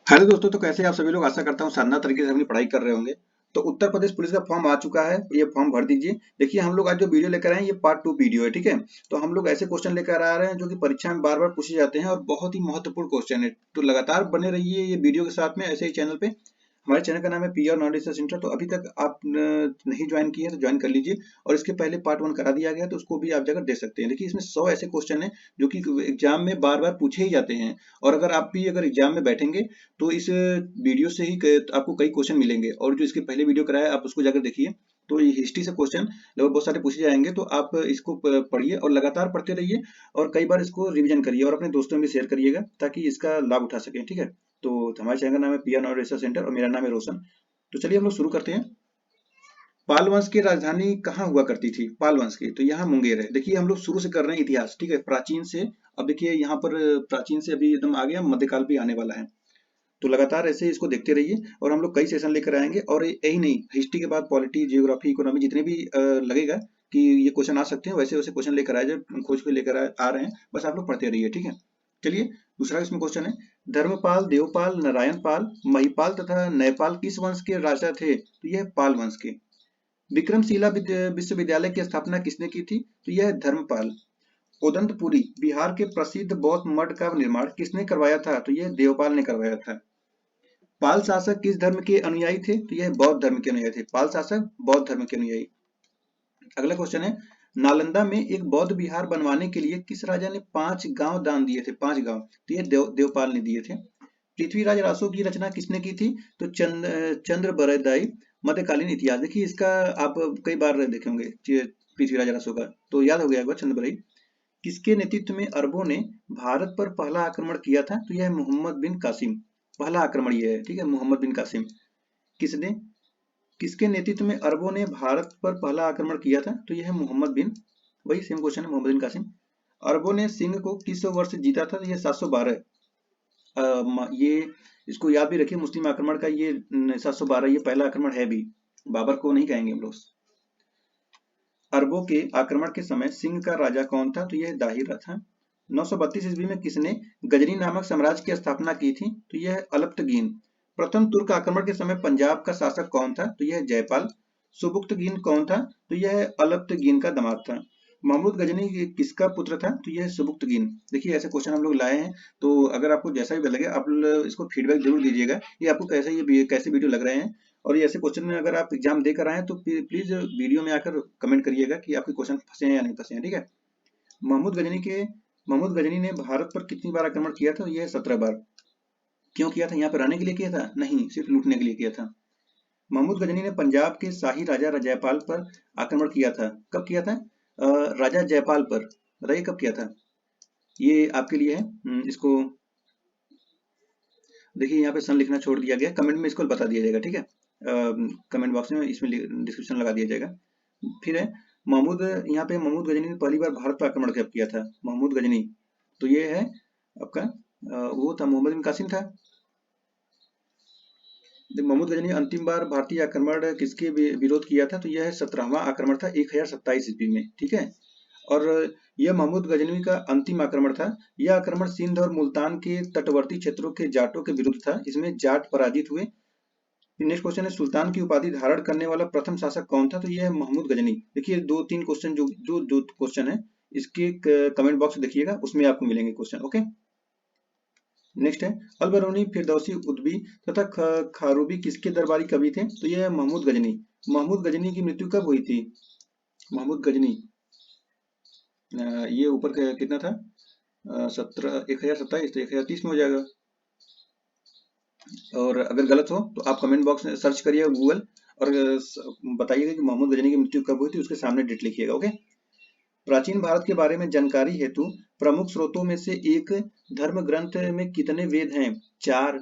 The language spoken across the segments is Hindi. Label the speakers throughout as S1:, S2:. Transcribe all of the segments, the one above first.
S1: हेलो दोस्तों, तो कैसे हैं आप सभी लोग। आशा करता हूँ शानदार तरीके से अपनी पढ़ाई कर रहे होंगे। तो उत्तर प्रदेश पुलिस का फॉर्म आ चुका है, ये फॉर्म भर दीजिए। देखिए, हम लोग आज जो वीडियो लेकर आए हैं ये पार्ट 2 वीडियो है, ठीक है। तो हम लोग ऐसे क्वेश्चन लेकर आ रहे हैं जो कि परीक्षा में बार बार पूछे जाते हैं और बहुत ही महत्वपूर्ण क्वेश्चन है। तो लगातार बने रहिए ये वीडियो के साथ में ऐसे ही चैनल पे। हमारे चैनल का नाम है पीआर नॉलेज रिसर्च सेंटर। तो अभी तक आप नहीं ज्वाइन किए हैं तो ज्वाइन कर लीजिए। और इसके पहले पार्ट 1 करा दिया गया है, तो उसको भी आप जाकर देख सकते हैं। देखिए, इसमें 100 ऐसे क्वेश्चन हैं जो कि एग्जाम में बार बार पूछे ही जाते हैं। और अगर आप भी अगर एग्जाम में बैठेंगे तो इस वीडियो से ही आपको कई क्वेश्चन मिलेंगे। और जो इसके पहले वीडियो कराया आप उसको जाकर देखिए। तो ये हिस्ट्री से क्वेश्चन लगभग बहुत सारे पूछे जाएंगे, तो आप इसको पढ़िए और लगातार पढ़ते रहिए। और कई बार इसको रिवीजन करिए और अपने दोस्तों में भी शेयर करिएगा ताकि इसका लाभ उठा सकें, ठीक है। तो हमारे चैनल का नाम है पीआर नॉलेज रिसर्च सेंटर और मेरा नाम है रोशन। तो चलिए हम लोग शुरू करते हैं। पाल वंश की राजधानी कहाँ हुआ करती थी? पाल वंश की, तो यहाँ मुंगेर है। देखिए, हम लोग शुरू से कर रहे हैं इतिहास, ठीक है, प्राचीन से। अब देखिए यहाँ पर प्राचीन से अभी एकदम आ गया, मध्यकाल भी आने वाला है। तो लगातार ऐसे इसको देखते रहिए और हम लोग कई सेशन लेकर आएंगे। और यही नहीं, हिस्ट्री के बाद पॉलिटी, जियोग्राफी, इकोनॉमी, जितने भी लगेगा कि ये क्वेश्चन आ सकते हैं, वैसे वैसे क्वेश्चन लेकर आए, जो खोज के लेकर आ रहे हैं। बस आप लोग पढ़ते रहिए, ठीक है। चलिए, दूसरा इसमें क्वेश्चन है, धर्मपाल, देवपाल, नारायण पाल, महिपाल तथा नयपाल किस वंश के राजा थे? तो यह पाल वंश के। विक्रमशिला विश्वविद्यालय की स्थापना किसने की थी? तो यह धर्मपाल। उदंतपुरी, बिहार के प्रसिद्ध बौद्ध मठ का निर्माण किसने करवाया था? तो यह देवपाल ने करवाया था। पाल शासक किस धर्म के अनुयायी थे? तो यह बौद्ध धर्म के अनुयायी थे। पाल शासक बौद्ध धर्म के अनुयायी। अगला क्वेश्चन है, नालंदा में एक बौद्ध विहार बनवाने के लिए किस राजा ने 5 गांव दान दिए थे? 5 गांव, तो यह देवपाल ने दिए थे। पृथ्वीराज रासो की रचना किसने की थी? तो चंद्र बरदाई। मध्यकालीन इतिहास, देखिए इसका आप कई बार देखे होंगे पृथ्वीराज रासो का, तो याद हो गया एक बार, चंद्र बरई। किसके नेतृत्व में अरबों ने भारत पर पहला आक्रमण किया था? तो यह मोहम्मद बिन कासिम। पहला आक्रमण ये है, ठीक है, मोहम्मद बिन कासिम। किसने, किसके नेतृत्व में अरबों ने भारत पर पहला आक्रमण किया था? तो यह मोहम्मद बिन, वही सेम क्वेश्चन है, मोहम्मद बिन कासिम। अरबों ने सिंह को किस वर्ष जीता था? तो यह 712। ये इसको याद भी रखिए, मुस्लिम आक्रमण का ये 712 ये पहला आक्रमण है भी। बाबर को नहीं कहेंगे हम लोग। अरबों के आक्रमण के समय सिंह का राजा कौन था? तो यह दाहिर था। 932 ईस्वी में किसने गजनी नामक साम्राज्य की स्थापना की थी? तो यह अलप्तगीन। प्रथम तुर्क आक्रमण के समय पंजाब का शासक कौन था? तो यह जयपाल। सुबुक्तगीन कौन था? तो यह अलप्तगीन का दामाद था। महमूद गजनी किसका पुत्र था? तो यह सुबुक्तगीन। देखिए, ऐसे क्वेश्चन हम लोग लाए हैं। तो अगर आपको जैसा भी लगे आप इसको फीडबैक जरूर दीजिएगा, ये आपको कैसे वीडियो लग रहे हैं। और ये ऐसे क्वेश्चन में अगर आप एग्जाम देकर आए हैं तो प्लीज वीडियो में आकर कमेंट करिएगा कि आपके क्वेश्चन फंसे हैं या नहीं फंसे हैं, ठीक है। महमूद गजनी के महमूद गजनी ने भारत पर कितनी बार आक्रमण किया था? यह 17 बार। क्यों किया था? यहाँ पर रहने के लिए किया था? नहीं, सिर्फ लूटने के लिए किया था। महमूद गजनी ने पंजाब के शाही राजा जयपाल पर आक्रमण किया था। कब किया था? राजा जयपाल पर, बताइए कब किया था। ये आपके लिए है। इसको देखिए, यहाँ पे सन लिखना छोड़ दिया गया, कमेंट में इसको बता दिया जाएगा, ठीक है। कमेंट बॉक्स में इसमें डिस्क्रिप्शन लगा दिया जाएगा। फिर है महमूद, यहाँ पे महमूद गजनी ने पहली बार भारत पर आक्रमण कब किया था? महमूद गजनी, तो ये है आपका वो था, मोहम्मद बिन कासिम था। जब महमूद गजनी ने अंतिम बार भारतीय आक्रमण किसके विरोध किया था? तो यह 17वां आक्रमण था 1027 ईस्वी में, ठीक है। और यह महमूद गजनवी का अंतिम आक्रमण था। यह आक्रमण सिंध और मुल्तान के तटवर्ती क्षेत्रों के जाटों के विरुद्ध था। इसमें जाट पराजित हुए। नेक्स्ट क्वेश्चन है, सुल्तान की उपाधि धारण करने वाला प्रथम शासक कौन था? तो यह है महमूद गजनी। देखिए, 2-3 क्वेश्चन जो क्वेश्चन है इसके कमेंट बॉक्स देखिएगा, उसमें आपको मिलेंगे क्वेश्चन, ओके। नेक्स्ट है, अल बरूनी, फिरदौसी, उद्बी तथा खारूबी किसके दरबारी कवि थे? तो यह है महमूद गजनी। महमूद गजनी की मृत्यु कब हुई थी? महमूद गजनी, ये ऊपर कितना था? 1027, तो 1030 में हो जाएगा। और अगर गलत हो तो आप कमेंट बॉक्स में सर्च करिएगा गूगल और बताइएगा कि मोहम्मद गजनी की मृत्यु कब हुई थी, उसके सामने डेट लिखिएगा, ओके। प्राचीन भारत के बारे में जानकारी हेतु प्रमुख स्रोतों में से एक, धर्म ग्रंथ में कितने वेद हैं? 4।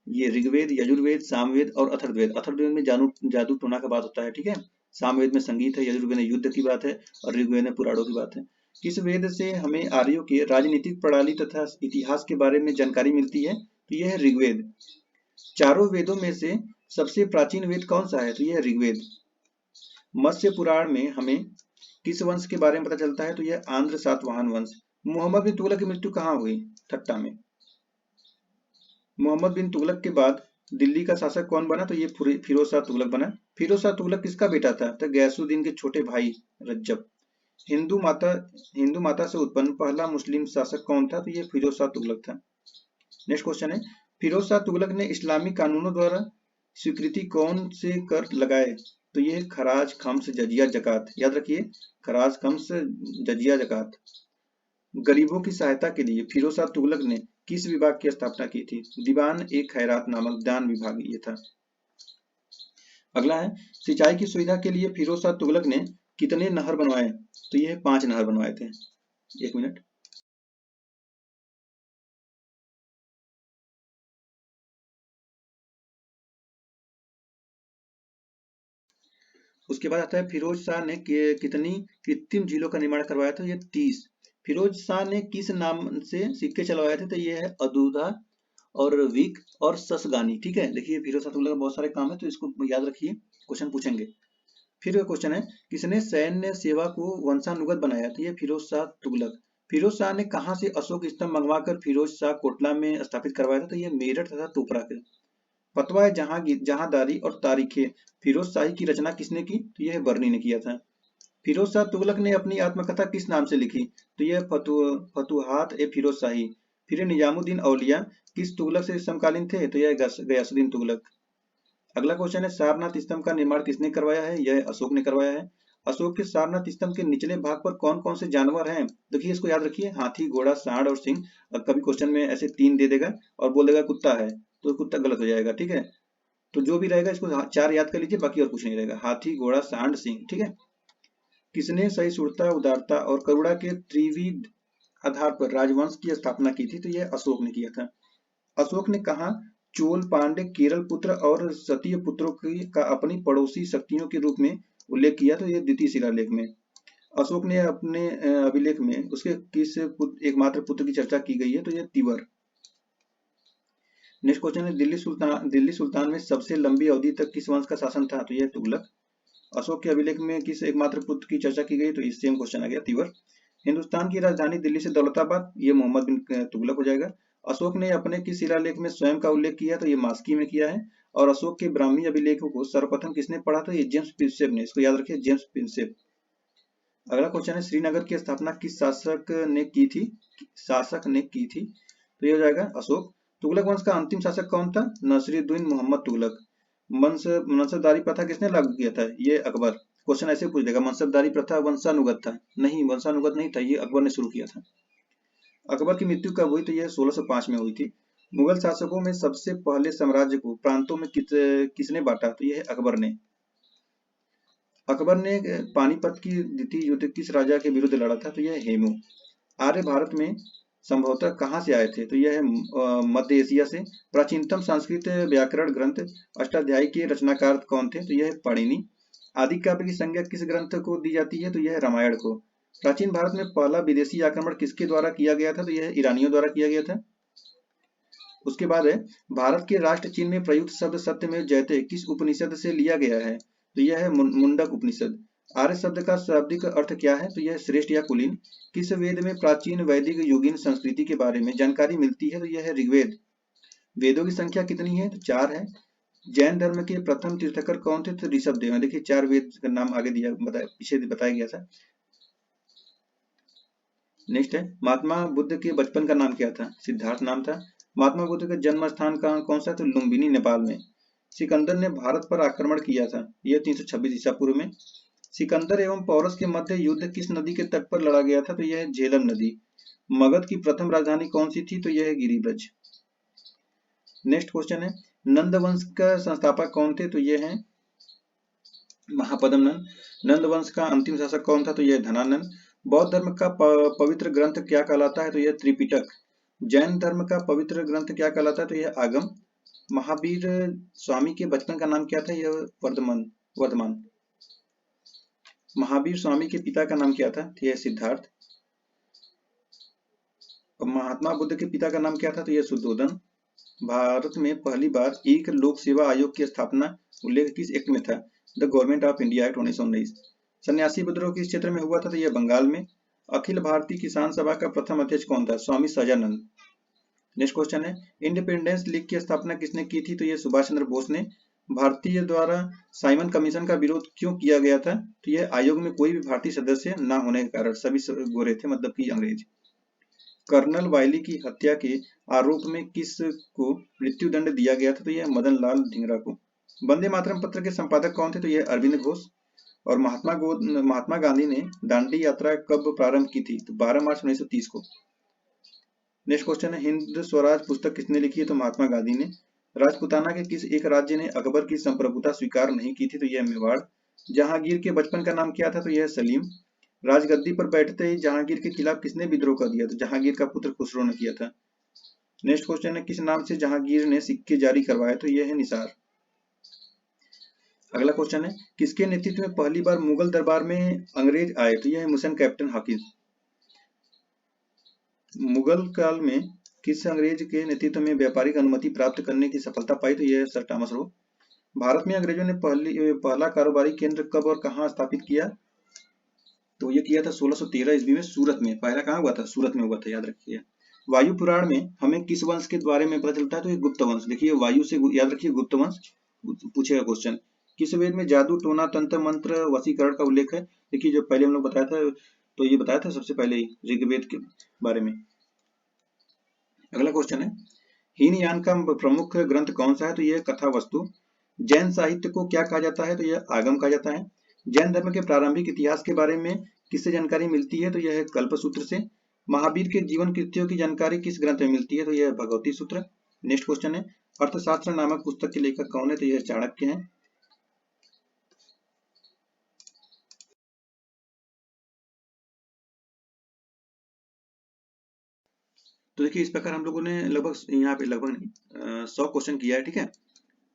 S1: ये ऋग्वेद, यजुर्वेद, सामवेद और अथर्ववेद। अथर्ववेद में जादू टोना का बात होता है, ठीक है। सामवेद में संगीत है, यजुर्वेद में युद्ध की बात है और ऋग्वेद में पुराणों की बात है। किस वेद से हमें आर्यों के राजनीतिक प्रणाली तथा इतिहास के बारे में जानकारी मिलती है? तो यह है ऋग्वेद। चारों वेदों में से सबसे प्राचीन वेद कौन सा है? तो यह ऋग्वेद। मत्स्य पुराण में हमें किस वंश के बारे में पता चलता है? तो यह आंध्र सातवाहन वंश। मोहम्मद बिन तुगलक की मृत्यु कहाँ हुई? ठट्टा में। मोहम्मद बिन तुगलक के बाद दिल्ली का शासक कौन बना? तो ये फिरोज शाह तुगलक बना। फिरोज शाह तुगलक किसका बेटा था? तो गयासुद्दीन के छोटे भाई रज्जब। हिंदू माता हिंदू माता से उत्पन्न पहला मुस्लिम शासक कौन था? तो ये फिरोज शाह तुगलक था। नेक्स्ट क्वेश्चन है, फिरोज शाह तुगलक ने इस्लामी कानूनों द्वारा स्वीकृति कौन से कर लगाए? तो ये खराज, खम्स, जजिया, जकात। याद रखिए, खराज, खम्स, जजिया, जकात। गरीबों की सहायता के लिए फिरोज शाह तुगलक ने किस विभाग की स्थापना की थी? दीवान ए खैरात नामक दान विभाग ये था। अगला है, सिंचाई की सुविधा के लिए फिरोज शाह तुगलक ने कितने नहर बनवाए? तो ये 5 नहर बनवाए थे। एक मिनट। उसके बाद आता है, फिरोज शाह ने कितनी कृत्रिम झीलों का निर्माण करवाया था? ये 30। फिरोज शाह ने किस नाम से सिक्के चलवाए थे? तो ये है अदूदा और विक और ससगानी। ठीक है, देखिए फिरोज शाह तुगलक का बहुत सारे काम है, तो इसको याद रखिए, क्वेश्चन पूछेंगे। फिर क्वेश्चन है, किसने सैन्य सेवा को वंशानुगत बनाया? तो ये फिरोज शाह तुगलक। फिरोज शाह ने कहाँ से अशोक स्तंभ मंगवाकर फिरोज शाह कोटला में स्थापित करवाया था? तो ये मेरठ तथा टोपरा के। फतवा जहांदारी और तारीखें फिरोज शाही की रचना किसने की? तो यह बर्नी ने किया था। फिरोज शाह तुगलक ने अपनी आत्मकथा किस नाम से लिखी? तो यह फतुहात ए फिरोज शाही। फिर निजामुद्दीन औलिया किस तुगलक से समकालीन थे? तो यह गयासुद्दीन तुगलक। अगला क्वेश्चन है, सारनाथ स्तंभ का निर्माण किसने करवाया है? यह अशोक ने करवाया है। अशोक के सारनाथ स्तंभ के निचले भाग पर कौन कौन से जानवर हैं? देखिए इसको याद रखिए, हाथी, घोड़ा, सांड और सिंह। कभी क्वेश्चन में ऐसे 3 दे देगा और बोल देगा कुत्ता है, तो कुत्ता गलत हो जाएगा। ठीक है, तो जो भी रहेगा इसको 4 याद कर लीजिए, बाकी और कुछ नहीं रहेगा। हाथी, घोड़ा, सांड, सिंह। ठीक है। किसने सहिष्णुता, उदारता और करुणा के त्रिविध आधार पर राजवंश की स्थापना की थी? तो यह अशोक ने किया था। अशोक ने कहा, चोल, पांड्य, केरल पुत्र और सतीय पुत्रों की का अपनी पड़ोसी शक्तियों के रूप में उल्लेख किया? तो ये द्वितीय शिलालेख में। अशोक ने अपने अभिलेख में उसके किस एकमात्र पुत्र की चर्चा की गई है? तो ये तिबर। नेक्स्ट क्वेश्चन है, दिल्ली सुल्तान में सबसे लंबी अवधि तक किस वंश का शासन था? तो यह तुगलक। अशोक के अभिलेख में किस एकमात्र पुत्र की चर्चा की गई? तो इस सेम क्वेश्चन आ गया, तिबर। हिंदुस्तान की राजधानी दिल्ली से दौलताबाद, ये मोहम्मद बिन तुगलक हो जाएगा। अशोक ने अपने किस शिलालेख में स्वयं का उल्लेख किया? तो ये मास्की में किया है। और अशोक के ब्राह्मी अभिलेखों को सर्वप्रथम किसने पढ़ा? तो ये जेम्स प्रिंसेप ने। इसको याद रखिए, जेम्स प्रिंसेप। अगला क्वेश्चन है, श्रीनगर की स्थापना किस शासक ने की थी? तो ये हो जाएगा अशोक। तुगलक वंश का अंतिम शासक कौन था? नसीरुद्दीन मोहम्मद तुगलक। मनसबदारी प्रथा किसने लागू किया था? ये अकबर। क्वेश्चन ऐसे पूछ देगा, मनसबदारी प्रथा वंशानुगत था? नहीं, वंशानुगत नहीं था, ये अकबर ने शुरू किया था। अकबर की मृत्यु कब हुई? तो यह 1605 में हुई थी। मुगल शासकों में सबसे पहले साम्राज्य को प्रांतों में किसने बांटा? तो यह अकबर ने। अकबर ने पानीपत की द्वितीय युद्ध किस राजा के विरुद्ध लड़ा था? तो यह हेमू। आर्य भारत में संभवतः कहाँ से आए थे? तो यह है मध्य एशिया से। प्राचीनतम संस्कृत व्याकरण ग्रंथ अष्टाध्यायी के रचनाकार कौन थे? तो यह है पाणिनि। आदि काव्य की संज्ञा किस ग्रंथ को दी जाती है? तो यह है रामायण को। प्राचीन भारत में पहला विदेशी आक्रमण किसके द्वारा किया गया था? तो यह ईरानियों द्वारा किया गया था। उसके बाद है, भारत के राष्ट्र चिन्ह में प्रयुक्त शब्द सत्यमेव जयते किस उपनिषद से लिया गया है? तो यह है मुंडक उपनिषद। आर्य शब्द का शाब्दिक अर्थ क्या है? तो यह श्रेष्ठ या कुलीन। किस वेद में प्राचीन वैदिक युगीन संस्कृति के बारे में जानकारी मिलती है? तो यह है ऋग्वेद। वेदों की संख्या कितनी है? तो 4 है। जैन धर्म के प्रथम तीर्थकर कौन थे? तो ऋषभदेव। देखिए 4 वेद का नाम आगे पीछे बताया गया था। नेक्स्ट है, महात्मा बुद्ध के बचपन का नाम क्या था? सिद्धार्थ नाम था। महात्मा बुद्ध का जन्म स्थान कौन सा? तो लुम्बिनी, नेपाल में। सिकंदर ने भारत पर आक्रमण किया था, यह 326 ईसा पूर्व में। सिकंदर एवं पौरस के मध्य युद्ध किस नदी के तट पर लड़ा गया था? तो यह है झेलम नदी। मगध की प्रथम राजधानी कौन सी थी? तो यह है गिरिब्रज। नेक्स्ट क्वेश्चन है, नंद वंश का संस्थापक कौन थे? तो यह है महापद्म नंद। नंद वंश का अंतिम शासक कौन था? तो यह धनानंद। बौद्ध धर्म का पवित्र ग्रंथ क्या कहलाता है? तो यह त्रिपिटक। जैन धर्म का पवित्र ग्रंथ क्या कहलाता है? तो यह आगम। महावीर स्वामी के बचपन का नाम क्या था? यह वर्धमान। महावीर स्वामी के पिता का नाम क्या था? तो यह सिद्धार्थ। महात्मा बुद्ध के पिता का नाम क्या था? तो यह शुद्धोदन। भारत में पहली बार एक लोक सेवा आयोग की स्थापना उल्लेख किस एक्ट में था? The government of India act 1919। सन्यासी विद्रोह किस क्षेत्र में हुआ था? तो यह बंगाल में। अखिल भारतीय किसान सभा का प्रथम अध्यक्ष कौन था? स्वामी सजानंद। नेक्स्ट क्वेश्चन है, इंडिपेंडेंस लीग की स्थापना किसने की थी? तो ये सुभाष चंद्र बोस ने। भारतीय द्वारा साइमन कमीशन का विरोध क्यों किया गया था? तो यह आयोग में कोई भी भारतीय सदस्य न होने के कारण, सभी गोरे थे, मतलब कि अंग्रेज। कर्नल वायली की हत्या के आरोप में किस को मृत्यु दंड दिया गया था? तो यह मदन लाल धिंगरा को। वंदे मातरम पत्र के संपादक कौन थे? तो यह अरविंद घोष। और महात्मा गांधी ने दांडी यात्रा कब प्रारंभ की थी? तो 12 मार्च 1930 को। नेक्स्ट क्वेश्चन है, हिंद स्वराज पुस्तक किसने लिखी है? तो महात्मा गांधी ने। राजपुताना के किस एक राज्य ने अकबर की संप्रभुता स्वीकार नहीं की थी? तो यह मेवाड़। जहांगीर के बचपन का नाम क्या था? तो यह सलीम। राजगद्दी पर बैठते ही जहांगीर के खिलाफ किसने विद्रोह कर दिया? तो जहांगीर का पुत्र खुसरो ने किया था। नेक्स्ट क्वेश्चन है, किस नाम से जहांगीर ने सिक्के जारी करवाए? तो यह है निसार। अगला क्वेश्चन है, किसके नेतृत्व में पहली बार मुगल दरबार में अंग्रेज आए? तो यह है मुसन कैप्टन हॉकिंस। मुगल काल में किस अंग्रेज के नेतृत्व में व्यापारिक अनुमति प्राप्त करने की सफलता पाई? तो यह है सर थॉमस रो। भारत में अंग्रेजों ने पहला कारोबारी केंद्र कब और कहां स्थापित किया? तो ये किया था 1613 ईस्वी में सूरत में। पहला कहाँ हुआ था? सूरत में हुआ था, याद रखिए। वायु पुराण में हमें किस वंश के बारे में पता चलता है? तो ये गुप्त वंश। देखिए वायु से याद रखिए गुप्त वंश पूछेगा क्वेश्चन। किस वेद में जादू, टोना, तंत्र, मंत्र, वशीकरण का उल्लेख है? देखिए जो पहले हम लोग बताया था, तो ये बताया था सबसे पहले ही ऋग्वेद के बारे में। अगला क्वेश्चन है, हीनयान का प्रमुख ग्रंथ कौन सा है? तो यह कथा वस्तु। जैन साहित्य को क्या कहा जाता है? तो यह आगम कहा जाता है। जैन धर्म के प्रारंभिक इतिहास के बारे में किससे जानकारी मिलती है? तो यह है कल्पसूत्र से। महावीर के जीवन कृत्यों की जानकारी किस ग्रंथ में मिलती है? तो यह भगवती सूत्र। नेक्स्ट क्वेश्चन है, अर्थशास्त्र नामक पुस्तक के लेखक कौन है? तो यह चाणक्य है। तो देखिए इस प्रकार हम लोगों ने लगभग यहाँ पे लगभग नहीं 100 क्वेश्चन किया है, ठीक है।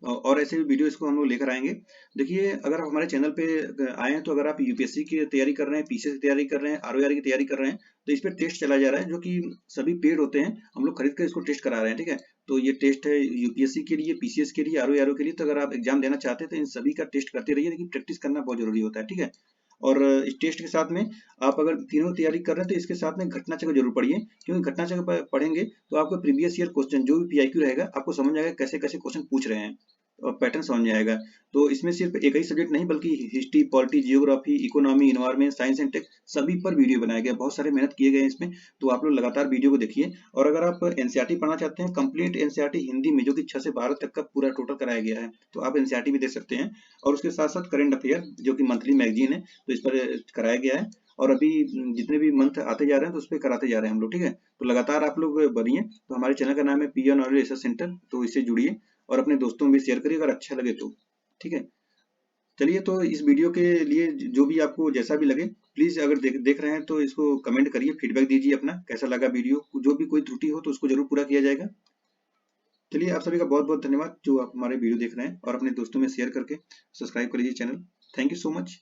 S1: और ऐसे भी वीडियो इसको हम लोग लेकर आएंगे। देखिए अगर आप हमारे चैनल पे आए हैं, तो अगर आप यूपीएससी की तैयारी कर रहे हैं, पीसीएस की तैयारी कर रहे हैं, आरओआर की तैयारी कर रहे हैं, तो इस पे टेस्ट चला जा रहा है, जो कि सभी पेड होते हैं। हम लोग खरीद कर इसको टेस्ट करा रहे हैं, ठीक है। तो ये टेस्ट है यूपीएससी के लिए, पीसीएस के लिए, आरओआर के लिए। तो अगर आप एग्जाम देना चाहते हैं तो इन सभी का टेस्ट करते रहिए, लेकिन प्रैक्टिस करना बहुत जरूरी होता है, ठीक है। और इस टेस्ट के साथ में आप अगर तीनों तैयारी कर रहे हैं तो इसके साथ में घटना चक्र जरूर पढ़िए, क्योंकि घटना चक्र पढ़ेंगे तो आपको प्रीवियस ईयर क्वेश्चन जो भी पीआईक्यू रहेगा आपको समझ आएगा कैसे कैसे क्वेश्चन पूछ रहे हैं और पैटर्न समझ में आएगा। तो इसमें सिर्फ एक ही सब्जेक्ट नहीं, बल्कि history, polity, geography, economy, environment, science and tech सभी पर वीडियो बनाया गया। बहुत सारे मेहनत किए गए हैं इसमें, तो आप लोग लगातार वीडियो को देखिए। और अगर आप एनसीईआरटी पढ़ना चाहते हैं, कंप्लीट एनसीईआरटी हिंदी में, जो कि 6 से 12 तक का पूरा टोटल कराया गया है, तो आप एनसीईआरटी भी देख सकते हैं। और उसके साथ साथ करंट अफेयर, जो कि मंथली मैगजीन है, तो इस पर कराया गया है। और अभी जितने भी मंथ आते जा रहे हैं तो उस पर कराते जा रहे हैं हम लोग, ठीक है। तो लगातार आप लोग बढ़िए। तो हमारे चैनल का नाम है पीएन नॉलेज रिसर्च सेंटर, तो इससे जुड़िए और अपने दोस्तों में शेयर करिए अगर अच्छा लगे तो, ठीक है। चलिए, तो इस वीडियो के लिए जो भी आपको जैसा भी लगे, प्लीज अगर देख रहे हैं तो इसको कमेंट करिए, फीडबैक दीजिए अपना कैसा लगा वीडियो। जो भी कोई त्रुटि हो तो उसको जरूर पूरा किया जाएगा। चलिए, आप सभी का बहुत बहुत धन्यवाद जो आप हमारे वीडियो देख रहे हैं, और अपने दोस्तों में शेयर करके सब्सक्राइब कर लीजिए channel. Thank you so much.